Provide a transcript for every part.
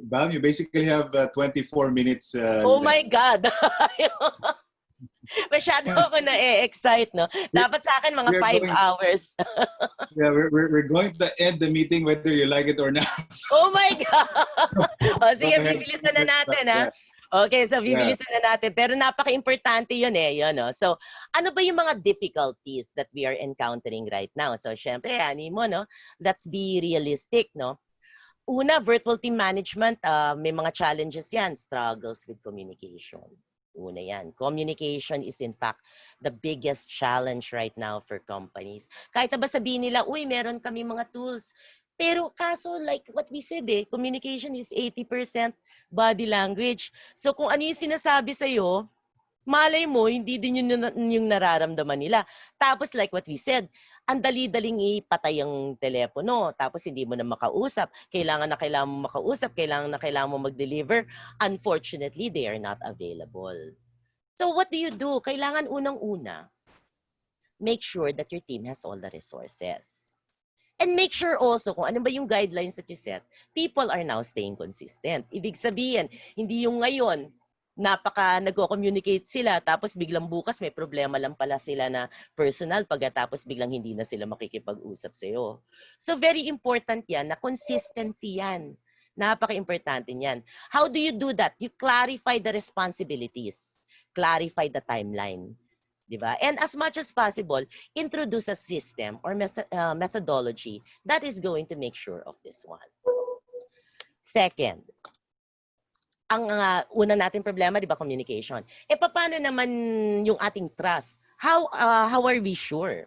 Bam, you basically have 24 minutes Oh left. my God! Masyado ako na-excite, no? Dapat sa akin mga 5 hours. Yeah, we're going to end the meeting whether you like it or not. Oh my God! O, sige, bibilisan na natin, ha? Okay, so bibilisan na natin. Pero napaka-importante yun eh. Yun, no? So, ano ba yung mga difficulties that we are encountering right now? So, syempre, ani mo, no? Let's be realistic, no? Una, virtual team management, may mga challenges yan. Struggles with communication. Una yan. Communication is in fact the biggest challenge right now for companies. Kahit na ba sabihin nila, uy, meron kami mga tools. Pero kaso, like what we said communication is 80% body language. So kung ano yung sinasabi sa'yo, malay mo, hindi din yung nararamdaman nila. Tapos like what we said, ang dali-daling ipatay ang telepono. Tapos hindi mo na makausap. Kailangan mo makausap. Kailangan mo mag-deliver. Unfortunately, they are not available. So what do you do? Kailangan unang-una, make sure that your team has all the resources. And make sure also kung ano ba yung guidelines that you set, people are now staying consistent. Ibig sabihin, hindi yung ngayon, nagko-communicate sila tapos biglang bukas may problema lang pala sila na personal pagkatapos biglang hindi na sila makikipag-usap sa iyo. So very important 'yan na consistency 'yan. Napaka-importante niyan. How do you do that? You clarify the responsibilities. Clarify the timeline. Diba? And as much as possible, introduce a system or methodology that is going to make sure of this one. Second, ang una nating problema, di ba, communication. Paano naman yung ating trust? How are we sure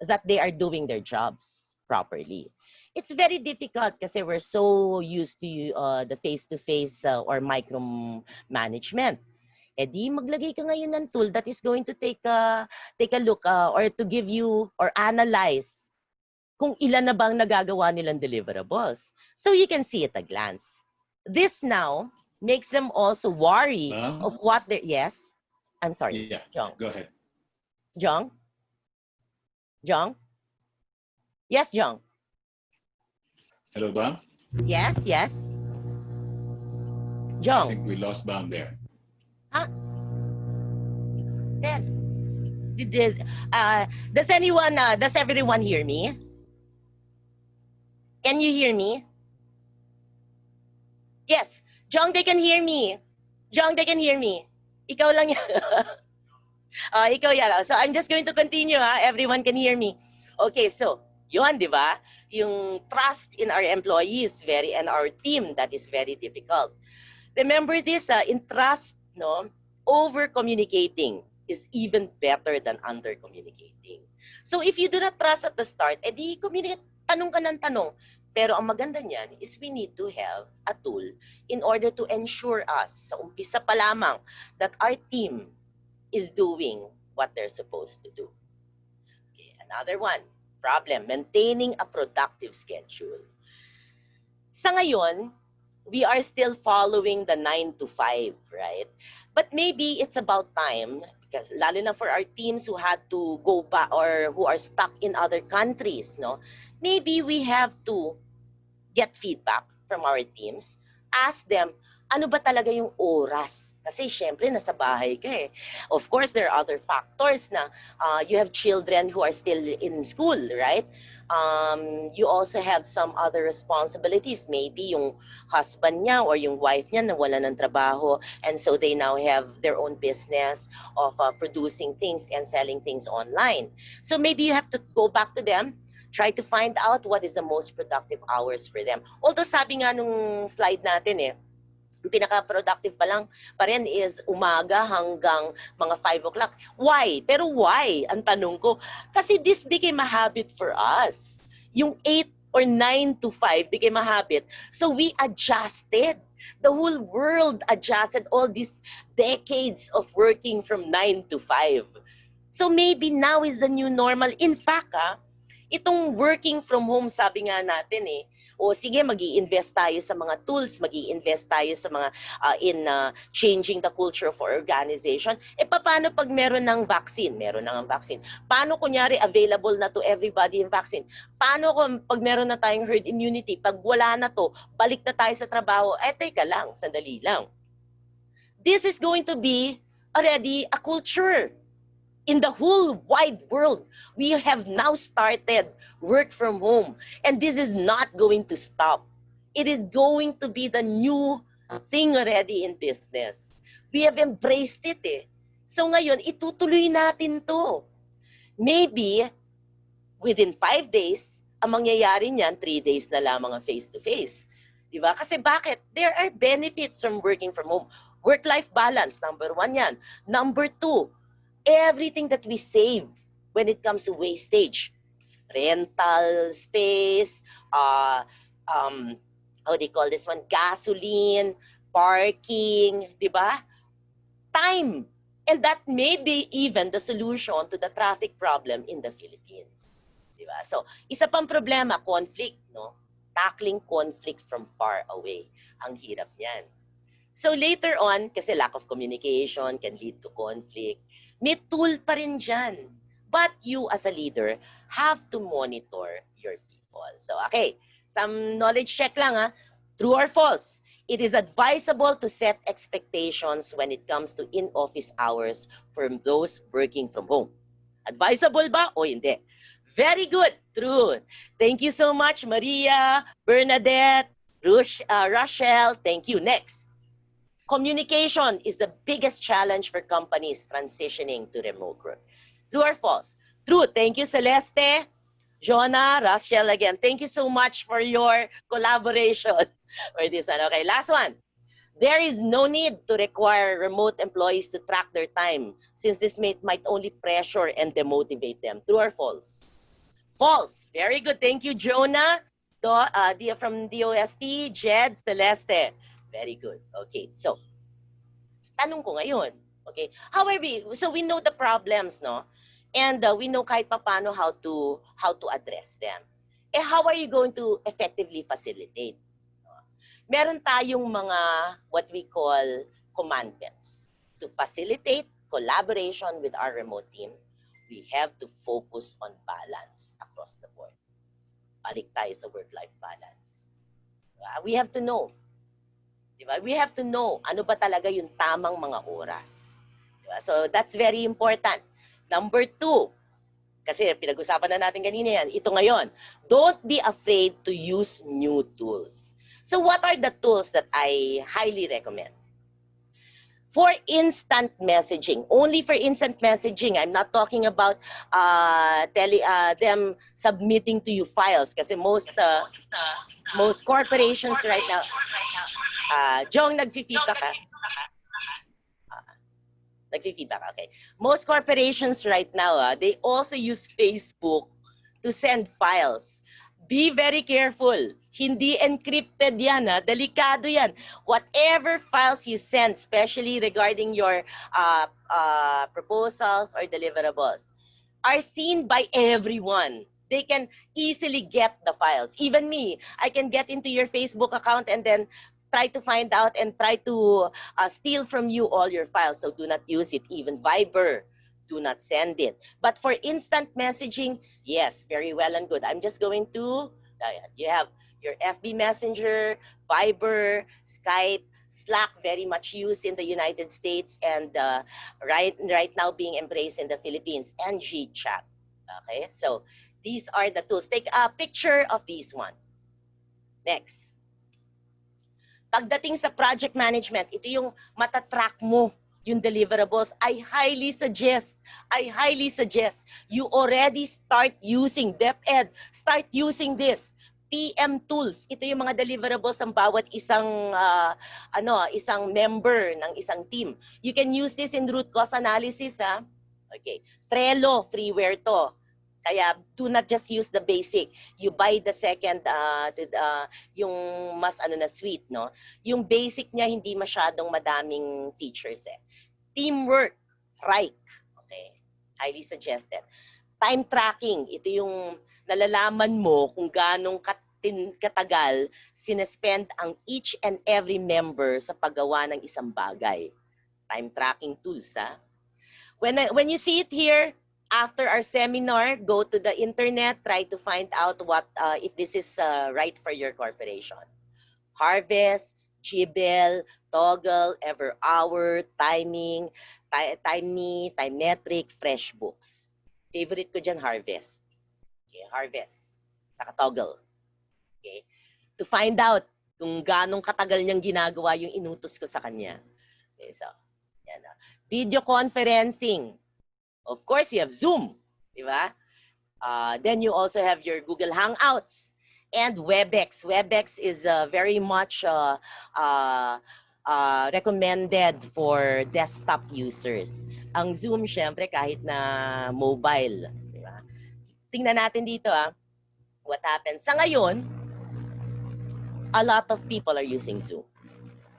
that they are doing their jobs properly? It's very difficult kasi we're so used to the face-to-face or micro-management. Di maglagay ka ngayon ng tool that is going to take a look or to give you or analyze kung ilan na bang nagagawa nilang deliverables. So you can see at a glance. This now makes them also worry of what they're... Yes? I'm sorry. Yeah, Jong. go ahead. Jong? Jong? Yes, Jong. Hello, Bam? Yes, yes. I Jong. think we lost Bam there. Huh? Dead. Does everyone hear me? Can you hear me? Yes. Jong, they can hear me. Jong, they can hear me. Ikaw lang yan. Ikaw yan. So I'm just going to continue. Everyone can hear me. Okay, so yun, di ba? Yung trust in our employees and our team, that is very difficult. Remember this, in trust, no, over-communicating is even better than under-communicating. So if you do not trust at the start, edi communicate, tanong ka ng tanong. Pero ang maganda niyan is we need to have a tool in order to ensure us, sa umpisa pa lamang, that our team is doing what they're supposed to do. Okay, another one, problem, maintaining a productive schedule. Sa ngayon, we are still following the 9 to 5, right? But maybe it's about time, because lalo na for our teams who had to go back or who are stuck in other countries, no? Maybe we have to get feedback from our teams, ask them, ano ba talaga yung oras? Kasi syempre, nasa bahay ka eh. Of course, there are other factors na you have children who are still in school, right? You also have some other responsibilities. Maybe yung husband niya or yung wife niya nawala ng trabaho, and so they now have their own business of producing things and selling things online. So maybe you have to go back to them, try to find out what is the most productive hours for them. Although sabi nga nung slide natin pinaka-productive pa rin is umaga hanggang mga 5 o'clock. Why? Pero why? Ang tanong ko. Kasi this became a habit for us. Yung 8 or 9 to 5 became a habit. So we adjusted. The whole world adjusted all these decades of working from 9 to 5. So maybe now is the new normal. In fact, itong working from home, sabi nga natin o sige, mag-i-invest tayo sa mga tools, mag-i-invest tayo sa mga changing the culture of our organization. Paano pag meron ng vaccine? Meron na ng vaccine. Paano kunyari available na to everybody yung vaccine? Paano kung pag meron na tayong herd immunity? Pag wala na to, balik na tayo sa trabaho. Teka lang, sandali lang. This is going to be already a culture. In the whole wide world, we have now started work from home. And this is not going to stop. It is going to be the new thing already in business. We have embraced it eh. So ngayon, itutuloy natin to. Maybe, within 5 days, ang mangyayari niyan, 3 days na lamang ang face-to-face. Diba? Kasi bakit? There are benefits from working from home. Work-life balance, number 1 yan. Number 2, everything that we save when it comes to wastage, rental space, how do you call this one, gasoline, parking, di ba? Time. And that may be even the solution to the traffic problem in the Philippines. Di ba? So, isa pang problema, conflict, no? Tackling conflict from far away. Ang hirap niyan. So later on, kasi lack of communication can lead to conflict, may tool pa rin dyan. But you as a leader have to monitor your people. So okay, some knowledge check lang ha. True or false? It is advisable to set expectations when it comes to in-office hours from those working from home. Advisable ba o hindi? Very good. True. Thank you so much, Maria, Bernadette, Rochelle. Thank you. Next. Communication is the biggest challenge for companies transitioning to remote work. True or false? True. Thank you, Celeste, Jonah, Rachel again. Thank you so much for your collaboration for this one. Okay, last one. There is no need to require remote employees to track their time since this might only pressure and demotivate them. True or false? False. Very good. Thank you, Jonah, from DOST, Jed, Celeste. Very good. Okay, so, tanong ko ngayon. Okay, so we know the problems, no? And we know kahit paano how to address them. How are you going to effectively facilitate? Meron tayong mga what we call commandments. To facilitate collaboration with our remote team, we have to focus on balance across the board. Balik tayo sa work-life balance. We have to know. Diba? We have to know ano ba talaga yung tamang mga oras. Diba? So that's very important. Number 2, kasi pinag-usapan na natin kanina yan, ito ngayon, don't be afraid to use new tools. So what are the tools that I highly recommend? For instant messaging, only for instant messaging. I'm not talking about them submitting to you files kasi most corporations right now, Jong, nag-feedback ka? Nag-feedback, okay. Most corporations right now, they also use Facebook to send files. Be very careful. Hindi encrypted yan, delikado yan. Whatever files you send, especially regarding your proposals or deliverables, are seen by everyone. They can easily get the files. Even me, I can get into your Facebook account and then try to find out and try to steal from you all your files. So do not use it. Even Viber, do not send it. But for instant messaging, yes, very well and good. I'm just going to, you have your FB Messenger, Viber, Skype, Slack, very much used in the United States and right now being embraced in the Philippines, and GChat. Okay, so these are the tools. Take a picture of these one. Next. Pagdating sa project management, ito yung matatrack mo yung deliverables. I highly suggest you already start using DepEd. Start using this. PM tools. Ito yung mga deliverables ng bawat isang isang member ng isang team. You can use this in root cause analysis, ha? Okay. Trello, freeware to. Kaya do not just use the basic. You buy the second, yung mas suite, no? Yung basic niya hindi masyadong madaming features eh. Teamwork, right? Okay. Highly suggested. Time tracking, ito yung nalalaman mo kung ganong katagal sinespend ang each and every member sa paggawa ng isang bagay. Time tracking tools, ha? When you see it here, after our seminar, go to the internet, try to find out what if this is right for your corporation. Harvest, Gibel, Toggle, Ever Hour, Timing, Time Metric, FreshBooks. Favorite ko dyan, Harvest. Okay, Harvest. Saka Toggle. Okay? To find out kung ganong katagal niyang ginagawa yung inutos ko sa kanya. Okay, so, yan na. Video conferencing. Of course, you have Zoom. Di ba? Then you also have your Google Hangouts. And WebEx. WebEx is very much recommended for desktop users. Ang Zoom, syempre, kahit na mobile. Diba? Tingnan natin dito, what happens. Sa ngayon, a lot of people are using Zoom.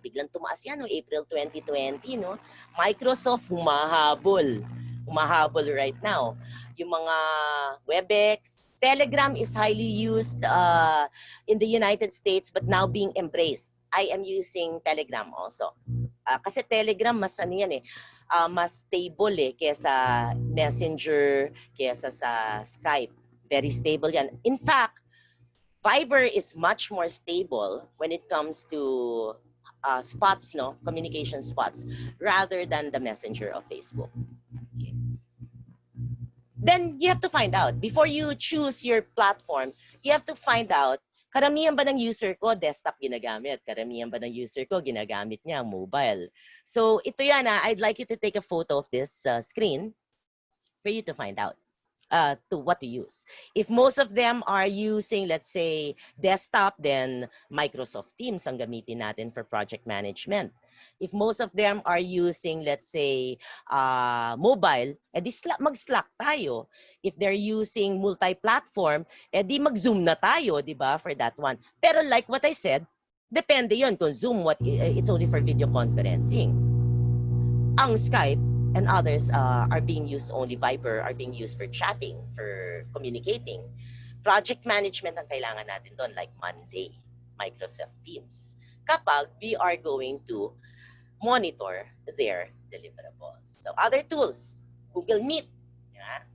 Biglang tumaas yan, no? April 2020, no? Microsoft humahabol. Humahabol right now. Yung mga WebEx, Telegram is highly used in the United States but now being embraced. I am using Telegram also. Kasi Telegram mas ano yan mas stable kesa Messenger, kesa sa Skype. Very stable yan. In fact, Viber is much more stable when it comes to spots, no, communication spots, rather than the Messenger of Facebook. Okay. Then you have to find out, before you choose your platform, you have to find out, karamihan ba ng user ko desktop ginagamit? Karamihan ba ng user ko ginagamit niya mobile? So ito yan, I'd like you to take a photo of this screen for you to find out to what to use. If most of them are using, let's say, desktop, then Microsoft Teams ang gamitin natin for project management. If most of them are using, let's say, mobile, edi mag-Slack tayo. If they're using multi-platform, edi mag-Zoom na tayo, di ba, for that one. Pero like what I said, depende yon kung Zoom, it's only for video conferencing. Ang Skype and others are being used, only Viber are being used for chatting, for communicating. Project management ang kailangan natin doon, like Monday, Microsoft Teams. Kapag we are going to monitor their deliverables. So other tools, Google Meet. Yeah.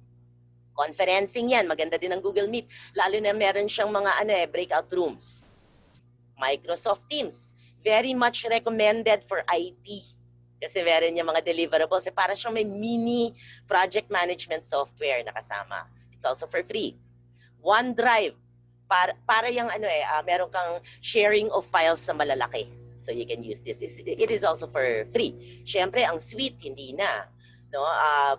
Conferencing yan, maganda din ang Google Meet. Lalo na meron siyang mga breakout rooms. Microsoft Teams, very much recommended for IT. Kasi meron niya mga deliverables. Para siyang may mini project management software na kasama. It's also for free. OneDrive, para yung meron kang sharing of files sa malalaki. So you can use this. It is also for free. Siyempre, ang suite, hindi na. No?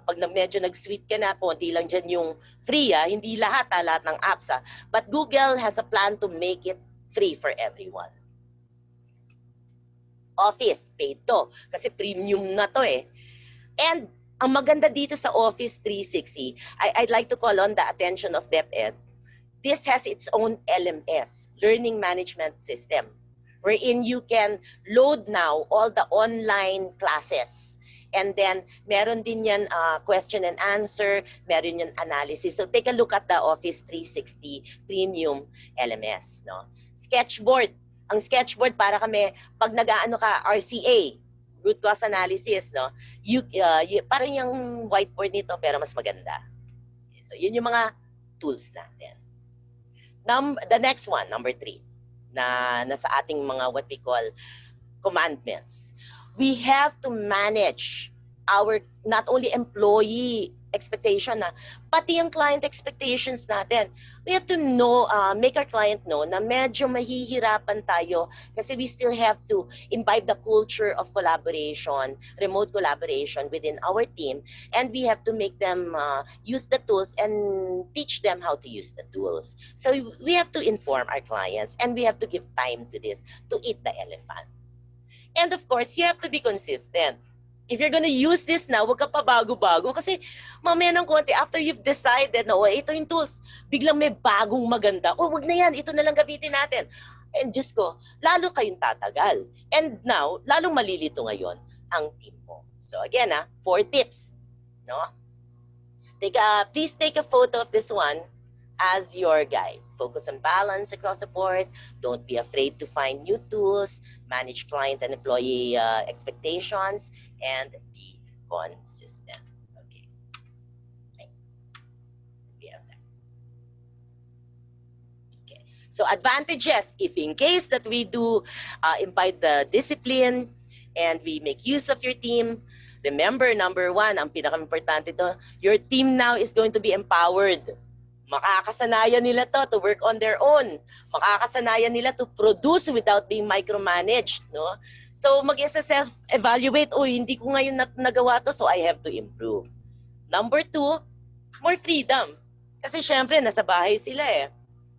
Pag medyo nag-suite ka na, konti lang dyan yung free. Hindi lahat ng apps. But Google has a plan to make it free for everyone. Office, paid to. Kasi premium na to And ang maganda dito sa Office 360, I'd like to call on the attention of DepEd. This has its own LMS, Learning Management System, wherein you can load now all the online classes. And then, meron din yan question and answer, meron yan analysis. So take a look at the Office 360 Premium LMS. No? Sketchboard. Ang sketchboard para kami, pag nag-aano ka, RCA, root cause analysis, no? Parang yung whiteboard nito, pero mas maganda. Okay, so yun yung mga tools natin. The next one, number 3. Na sa ating mga what we call commandments. We have to manage our not only employee expectation pati yung client expectations natin. We have to know, make our client know na medyo mahihirapan tayo kasi we still have to imbibe the culture of collaboration, remote collaboration within our team, and we have to make them use the tools and teach them how to use the tools. So we have to inform our clients and we have to give time to this to eat the elephant. And of course, you have to be consistent. If you're gonna use this now, wag ka pa bago-bago kasi mamaya ng konti, after you've decided na, ito yung tools, biglang may bagong maganda. Wag na yan, ito na lang gamitin natin. And just ko, lalo kayong tatagal. And now, lalong malilito ngayon ang team mo. So again, 4 tips. No? Please take a photo of this one. as your guide. Focus on balance across the board. Don't be afraid to find new tools, manage client and employee expectations, and be consistent. Okay. We have that. Okay. So advantages, if in case that we do imbibe the discipline and we make use of your team, remember, number one, ang pinaka-importante to, your team now is going to be empowered. Makakasanayan nila to work on their own. Makakasanayan nila to produce without being micromanaged, no? So mag-self-evaluate, oh, hindi ko ngayon nagawa to, so I have to improve. Number two, more freedom. Kasi syempre, nasa bahay sila eh.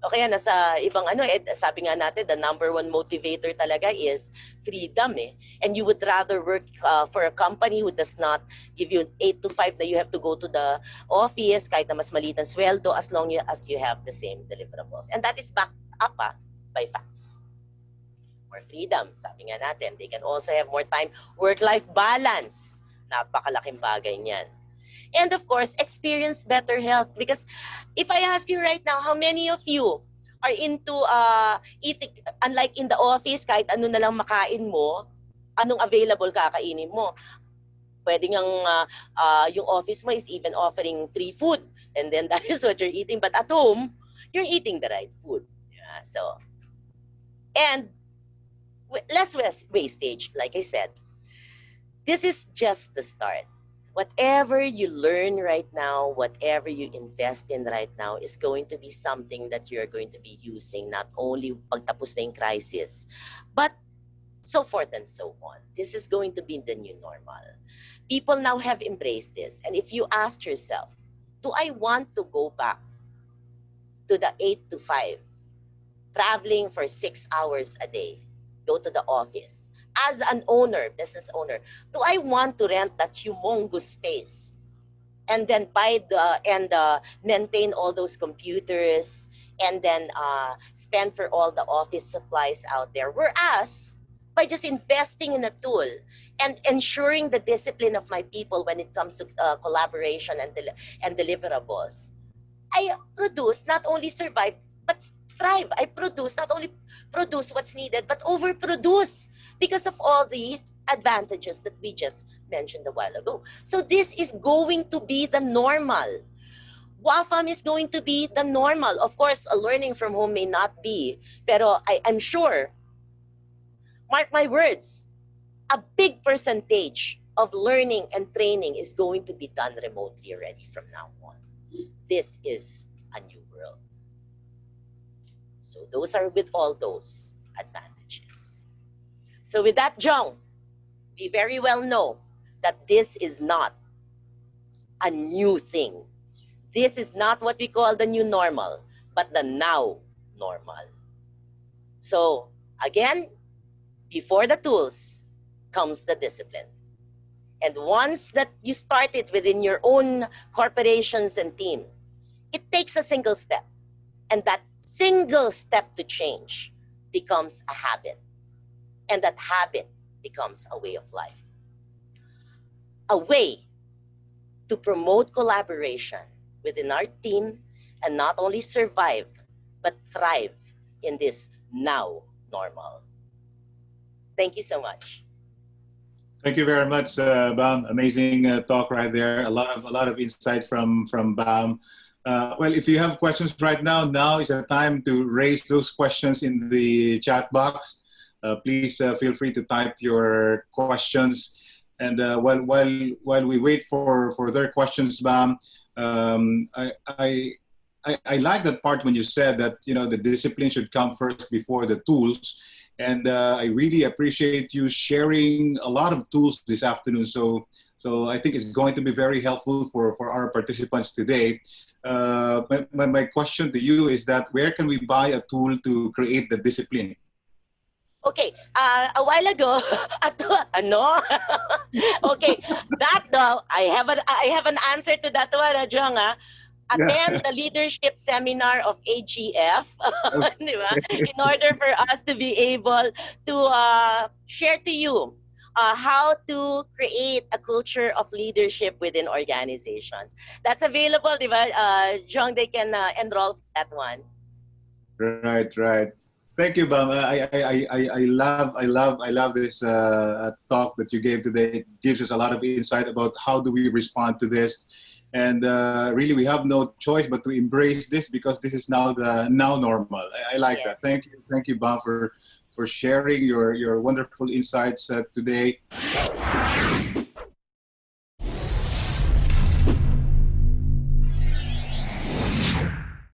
O kaya nasa ibang sabi nga natin, the number one motivator talaga is freedom eh. And you would rather work for a company who does not give you an 8 to 5 na you have to go to the office kahit na mas maliit ang sweldo as long as you have the same deliverables. And that is backed up by facts. More freedom, sabi nga natin. They can also have more time, work-life balance. Napakalaking bagay niyan. And of course, experience better health. Because if I ask you right now, how many of you are into eating, unlike in the office, kahit ano na lang makain mo, anong available kakainin mo? Pwede ngang yung office mo is even offering free food. And then that is what you're eating. But at home, you're eating the right food. Yeah, so, and less wastage, like I said. This is just the start. Whatever you learn right now, whatever you invest in right now is going to be something that you're going to be using not only pagtapos na yung crisis, but so forth and so on. This is going to be the new normal. People now have embraced this. And if you ask yourself, do I want to go back to the 8 to 5, traveling for 6 hours a day, go to the office? As an owner, business owner, do I want to rent that humongous space and then maintain all those computers and then spend for all the office supplies out there? Whereas, by just investing in a tool and ensuring the discipline of my people when it comes to collaboration and deliverables, I produce, not only survive, but thrive. I produce, not only produce what's needed, but overproduce, because of all the advantages that we just mentioned a while ago. So this is going to be the normal. WAFAM is going to be the normal. Of course, learning from home may not be, pero I'm sure, mark my words, a big percentage of learning and training is going to be done remotely already from now on. This is a new world. So those are with all those advantages. So with that, Jong, we very well know that this is not a new thing. This is not what we call the new normal, but the now normal. So again, before the tools comes the discipline. And once that you start it within your own corporations and team, it takes a single step. And that single step to change becomes a habit. And that habit becomes a way of life. A way to promote collaboration within our team and not only survive, but thrive in this now normal. Thank you so much. Thank you very much, Bam. Amazing talk right there. A lot of insight from Bam. Well, if you have questions right now, now is the time to raise those questions in the chat box. Please feel free to type your questions. And while we wait for their questions, Bam, I like that part when you said that the discipline should come first before the tools. And I really appreciate you sharing a lot of tools this afternoon. So I think it's going to be very helpful for our participants today. My question to you is that where can we buy a tool to create the discipline? Okay, a while ago, okay, that I have an answer to that one, Jong. Attend the leadership seminar of AGF, di ba? In order for us to be able to share to you how to create a culture of leadership within organizations. That's available, di ba? John, they can enroll for that one. Right, right. Thank you, Bam. I love this talk that you gave today. It gives us a lot of insight about how do we respond to this, and really we have no choice but to embrace this because this is now the normal. I like that. Thank you, Bam, for sharing your wonderful insights today.